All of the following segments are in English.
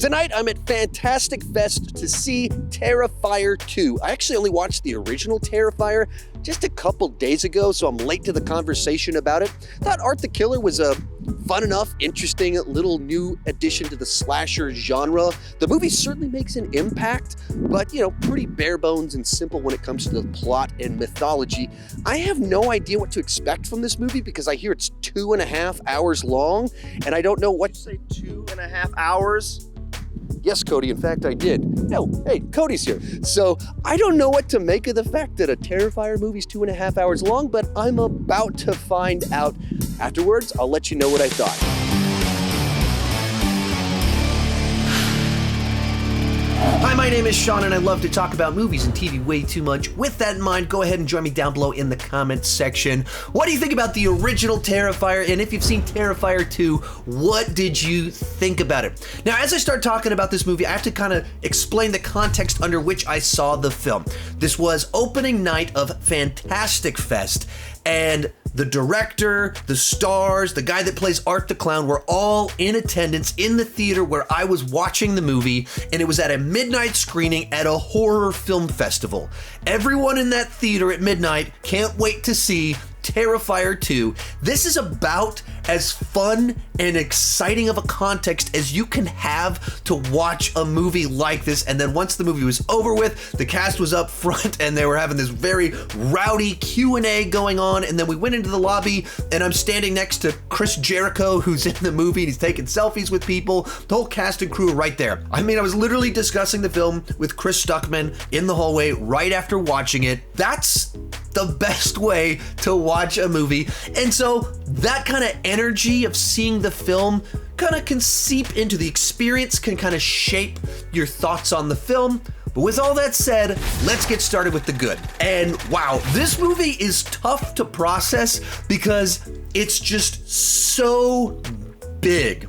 Tonight, I'm at Fantastic Fest to see Terrifier 2. I actually only watched the original Terrifier just a couple days ago, so I'm late to the conversation about it. Thought Art the Killer was a fun enough, interesting little new addition to the slasher genre. The movie certainly makes an impact, but, pretty bare bones and simple when it comes to the plot and mythology. I have no idea what to expect from this movie because I hear it's 2.5 hours long, and I don't know what... Did you say 2.5 hours? Yes, Cody, in fact, I did. No, hey, Cody's here. So I don't know what to make of the fact that a Terrifier movie's 2.5 hours long, but I'm about to find out. Afterwards, I'll let you know what I thought. Hi, my name is Sean, and I love to talk about movies and TV way too much. With that in mind, go ahead and join me down below in the comments section. What do you think about the original Terrifier? And if you've seen Terrifier 2, what did you think about it? Now, as I start talking about this movie, I have to kind of explain the context under which I saw the film. This was opening night of Fantastic Fest, and the director, the stars, the guy that plays Art the Clown were all in attendance in the theater where I was watching the movie, and it was at a midnight screening at a horror film festival. Everyone in that theater at midnight can't wait to see Terrifier 2. This is about as fun and exciting of a context as you can have to watch a movie like this. And then once the movie was over with, the cast was up front and they were having this very rowdy Q&A going on. And then we went into the lobby and I'm standing next to Jericho, who's in the movie, and he's taking selfies with people. The whole cast and crew right there. I mean, I was literally discussing the film with Chris Stuckman in the hallway right after watching it. That's the best way to watch a movie. And so that kind of energy of seeing the film kind of can seep into the experience, can kind of shape your thoughts on the film. But with all that said, let's get started with the good. And wow, this movie is tough to process because it's just so big.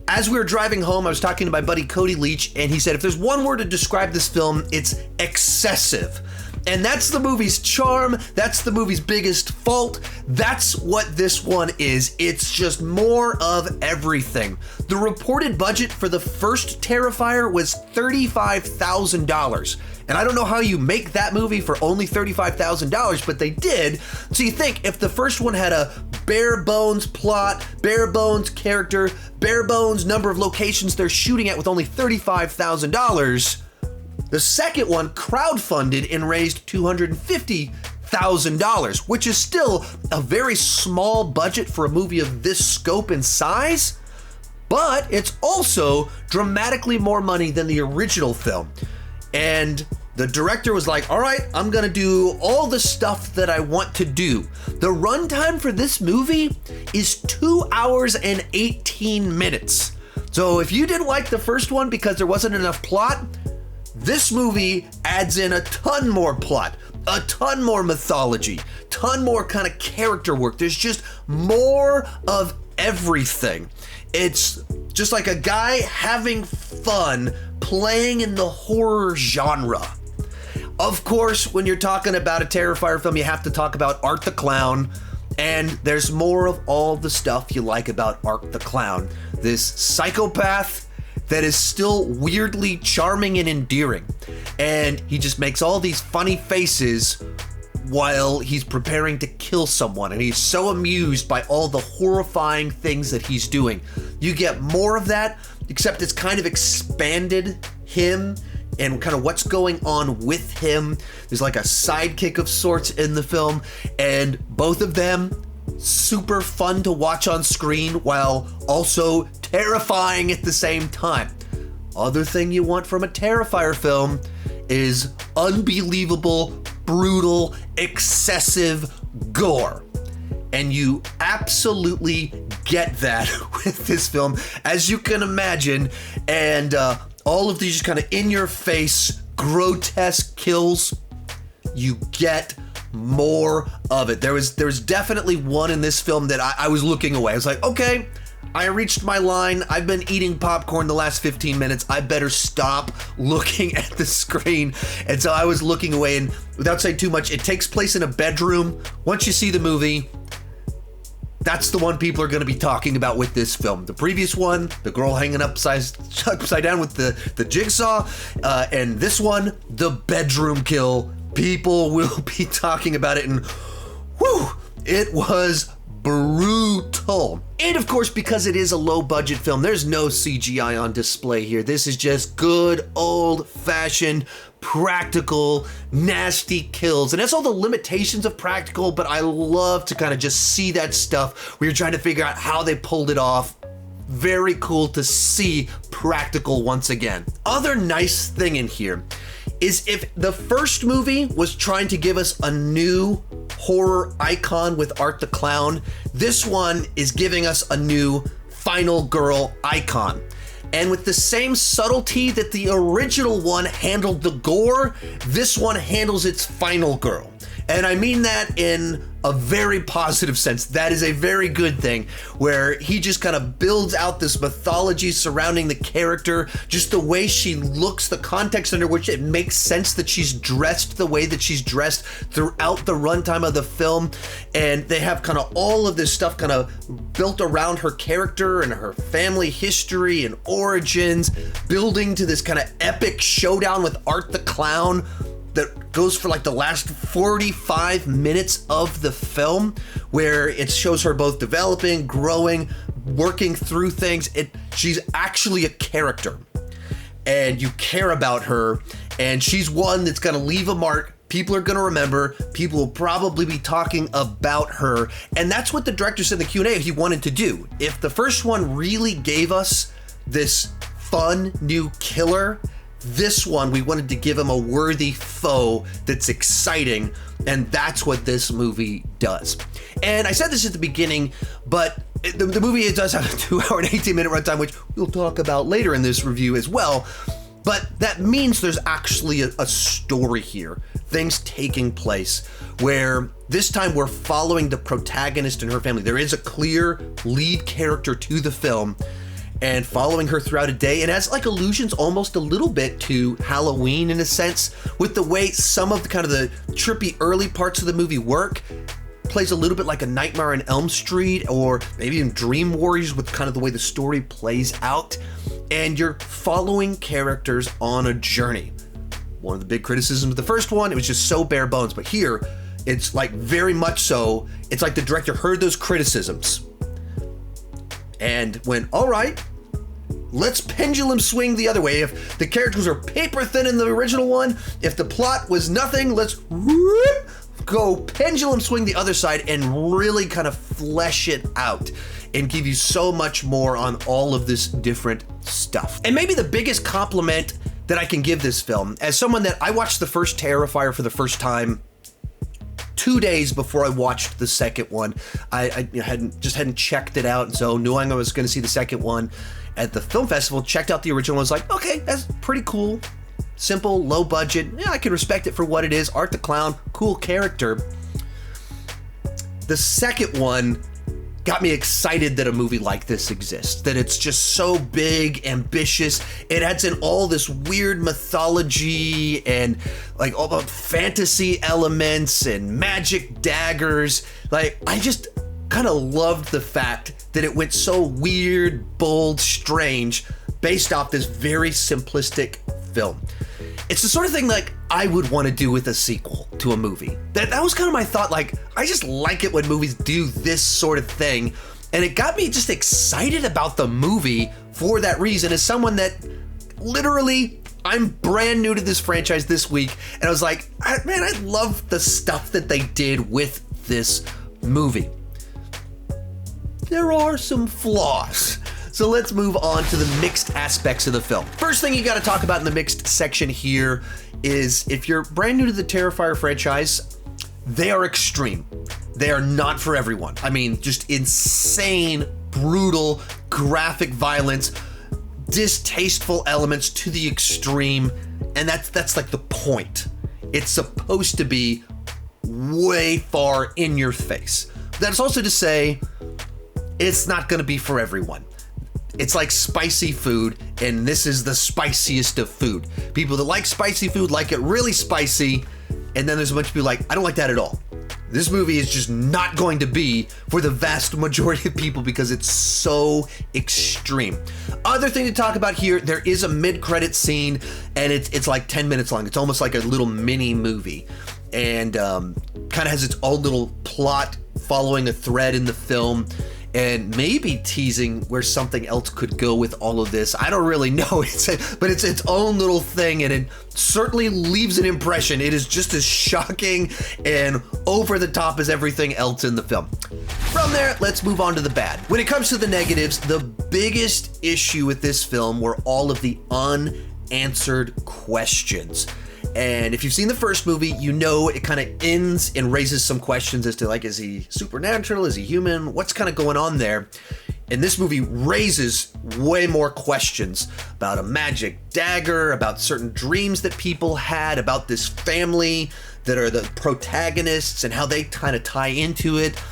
As we were driving home, I was talking to my buddy Cody Leach, and he said, if there's one word to describe this film, it's excessive. And that's the movie's charm. That's the movie's biggest fault. That's what this one is. It's just more of everything. The reported budget for the first Terrifier was $35,000. And I don't know how you make that movie for only $35,000, but they did. So you think if the first one had a bare bones plot, bare bones character, bare bones number of locations they're shooting at with only $35,000, the second one crowdfunded and raised $250,000, which is still a very small budget for a movie of this scope and size, but it's also dramatically more money than the original film. And the director was like, all right, I'm gonna do all the stuff that I want to do. The runtime for this movie is 2 hours and 18 minutes. So if you didn't like the first one because there wasn't enough plot, this movie adds in a ton more plot, a ton more mythology, ton more kind of character work. There's just more of everything. It's just like a guy having fun playing in the horror genre. Of course, when you're talking about a Terrifier film, you have to talk about Art the Clown, and there's more of all the stuff you like about Art the Clown. This psychopath that is still weirdly charming and endearing. And he just makes all these funny faces while he's preparing to kill someone. And he's so amused by all the horrifying things that he's doing. You get more of that, except it's kind of expanded him and kind of what's going on with him. There's like a sidekick of sorts in the film, and both of them super fun to watch on screen while also terrifying at the same time. Other thing you want from a Terrifier film is unbelievable, brutal, excessive gore. And you absolutely get that with this film, as you can imagine. And all of these kind of in-your-face, grotesque kills, you get more of it. There was definitely one in this film that I was looking away. I was like, okay, I reached my line. I've been eating popcorn the last 15 minutes. I better stop looking at the screen. And so I was looking away, and without saying too much, it takes place in a bedroom. Once you see the movie, That's the one people are going to be talking about with this film. The previous one, the girl hanging upside down with the jigsaw, and this one, the bedroom kill. People will be talking about it, and whew, it was brutal. And of course, because it is a low budget film, there's no CGI on display here. This is just good old fashioned practical nasty kills, and that's all the limitations of practical, but I love to kind of just see that stuff where you're trying to figure out how they pulled it off. Very cool to see practical once again. Other nice thing in here is if the first movie was trying to give us a new horror icon with Art the Clown, this one is giving us a new final girl icon. And with the same subtlety that the original one handled the gore, this one handles its final girl. And I mean that in a very positive sense. That is a very good thing, where he just kind of builds out this mythology surrounding the character, just the way she looks, the context under which it makes sense that she's dressed the way that she's dressed throughout the runtime of the film. And they have kind of all of this stuff kind of built around her character and her family history and origins, building to this kind of epic showdown with Art the Clown that goes for like the last 45 minutes of the film, where it shows her both developing, growing, working through things. She's actually a character, and you care about her, and she's one that's gonna leave a mark. People are gonna remember, people will probably be talking about her, and that's what the director said in the Q&A he wanted to do. If the first one really gave us this fun new killer, this one, we wanted to give him a worthy foe that's exciting, and that's what this movie does. And I said this at the beginning, but the movie does have a 2-hour and 18-minute runtime, which we'll talk about later in this review as well. But that means there's actually a story here, things taking place, where this time we're following the protagonist and her family. There is a clear lead character to the film, and following her throughout a day. It has like allusions almost a little bit to Halloween in a sense, with the way some of the kind of the trippy early parts of the movie work. Plays a little bit like a Nightmare on Elm Street, or maybe in Dream Warriors, with kind of the way the story plays out. And you're following characters on a journey. One of the big criticisms of the first one, it was just so bare bones, but here it's like very much so. It's like the director heard those criticisms and went, all right, let's pendulum swing the other way. If the characters are paper thin in the original one, if the plot was nothing, let's go pendulum swing the other side and really kind of flesh it out and give you so much more on all of this different stuff. And maybe the biggest compliment that I can give this film, as someone that I watched the first Terrifier for the first time 2 days before I watched the second one. I hadn't checked it out, and so knowing I was going to see the second one at the film festival, checked out the original, was like, okay, that's pretty cool. Simple, low budget. Yeah, I can respect it for what it is. Art the Clown, cool character. The second one got me excited that a movie like this exists, that it's just so big, ambitious. It adds in all this weird mythology and like all the fantasy elements and magic daggers. Like, I just kind of loved the fact that it went so weird, bold, strange, based off this very simplistic film. It's the sort of thing like I would want to do with a sequel to a movie. That was kind of my thought. Like, I just like it when movies do this sort of thing, and it got me just excited about the movie for that reason. As someone that literally, I'm brand new to this franchise this week, and I was like, man, I love the stuff that they did with this movie. There are some flaws. So let's move on to the mixed aspects of the film. First thing you got to talk about in the mixed section here is, if you're brand new to the Terrifier franchise, they are extreme. They are not for everyone. I mean, just insane, brutal, graphic violence, distasteful elements to the extreme, and that's like the point. It's supposed to be way far in your face. That's also to say, it's not going to be for everyone. It's like spicy food, and this is the spiciest of food. People that like spicy food like it really spicy, and then there's a bunch of people like, I don't like that at all. this movie is just not going to be for the vast majority of people because it's so extreme. Other thing to talk about here, there is a mid-credit scene, and it's like 10 minutes long. It's almost like a little mini movie, and kind of has its own little plot following a thread in the film, and maybe teasing where something else could go with all of this. I don't really know, but it's its own little thing, and it certainly leaves an impression. It is just as shocking and over the top as everything else in the film. From there, let's move on to the bad. When it comes to the negatives, the biggest issue with this film were all of the unanswered questions. And if you've seen the first movie, you know it kind of ends and raises some questions as to, like, is he supernatural? Is he human? What's kind of going on there? And this movie raises way more questions about a magic dagger, about certain dreams that people had, about this family that are the protagonists and how they kind of tie into it.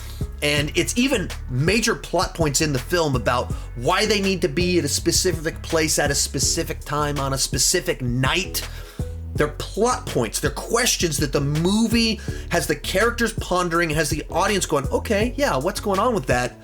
And it's even major plot points in the film about why they need to be at a specific place at a specific time on a specific night. They're plot points, they're questions that the movie has the characters pondering and has the audience going, okay, yeah, what's going on with that?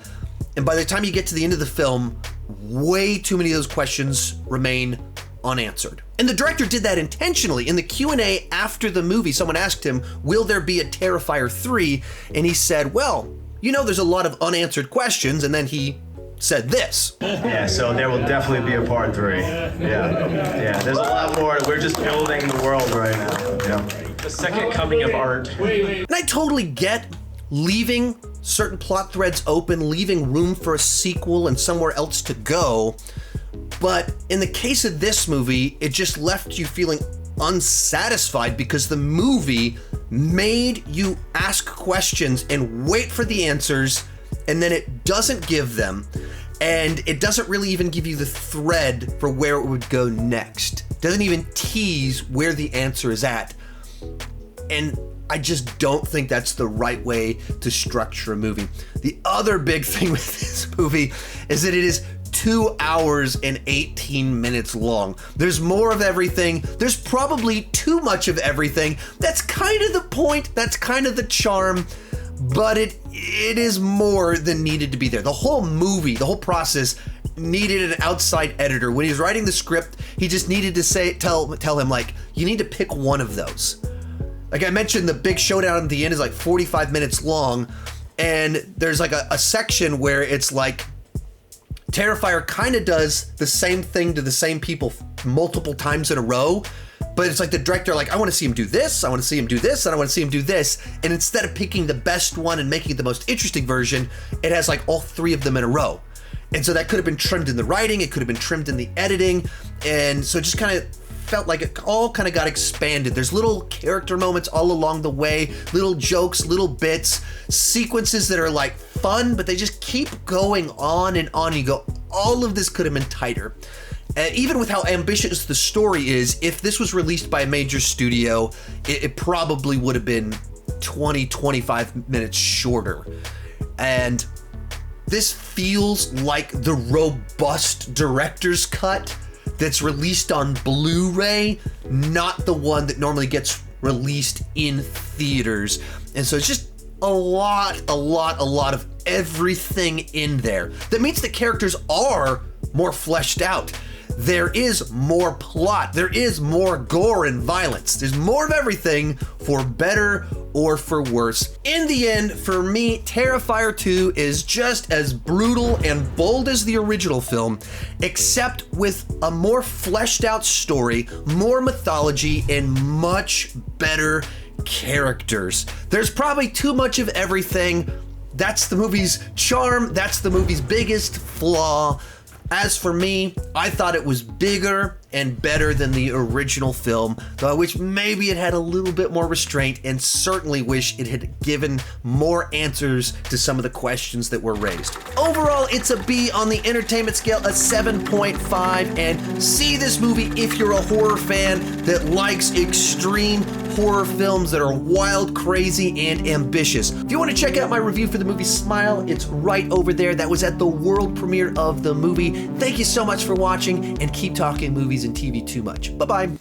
And by the time you get to the end of the film, way too many of those questions remain unanswered. And the director did that intentionally. In the Q&A after the movie, someone asked him, will there be a Terrifier 3? And he said, well, you know, there's a lot of unanswered questions, and then he said this. Yeah, so there will definitely be a part 3. Yeah, there's a lot more. We're just building the world right now. Yeah. The second coming of art. And I totally get leaving certain plot threads open, leaving room for a sequel and somewhere else to go. But in the case of this movie, it just left you feeling unsatisfied because the movie made you ask questions and wait for the answers, and then it doesn't give them, and it doesn't really even give you the thread for where it would go next. It doesn't even tease where the answer is at. And I just don't think that's the right way to structure a movie. The other big thing with this movie is that it is 2 hours and 18 minutes long. There's more of everything. There's probably too much of everything. That's kind of the point. That's kind of the charm. But it is more than needed to be there. The whole movie, the whole process needed an outside editor. When he was writing the script, he just needed to tell him, like, you need to pick one of those. Like I mentioned, the big showdown at the end is like 45 minutes long, and there's like a section where it's like Terrifier kind of does the same thing to the same people multiple times in a row. But it's like the director, like, I want to see him do this, I want to see him do this, and I want to see him do this. And instead of picking the best one and making it the most interesting version, it has like all 3 of them in a row. And so that could have been trimmed in the writing, it could have been trimmed in the editing. And so it just kind of felt like it all kind of got expanded. There's little character moments all along the way, little jokes, little bits, sequences that are like fun, but they just keep going on and on. You go, all of this could have been tighter. Even with how ambitious the story is, if this was released by a major studio, it probably would have been 20-25 minutes shorter. And this feels like the robust director's cut that's released on Blu-ray, not the one that normally gets released in theaters. And so it's just a lot of everything in there. That means the characters are more fleshed out. There is more plot, there is more gore and violence. There's more of everything, for better or for worse. In the end, for me, Terrifier 2 is just as brutal and bold as the original film, except with a more fleshed out story, more mythology, and much better characters. There's probably too much of everything. That's the movie's charm, that's the movie's biggest flaw. As for me, I thought it was bigger and better than the original film, though I wish maybe it had a little bit more restraint, and certainly wish it had given more answers to some of the questions that were raised. Overall, it's a B on the entertainment scale, a 7.5, and see this movie if you're a horror fan that likes extreme horror films that are wild, crazy, and ambitious. If you want to check out my review for the movie Smile, it's right over there. That was at the world premiere of the movie. Thank you so much for watching, and keep talking movies and TV too much. Bye-bye.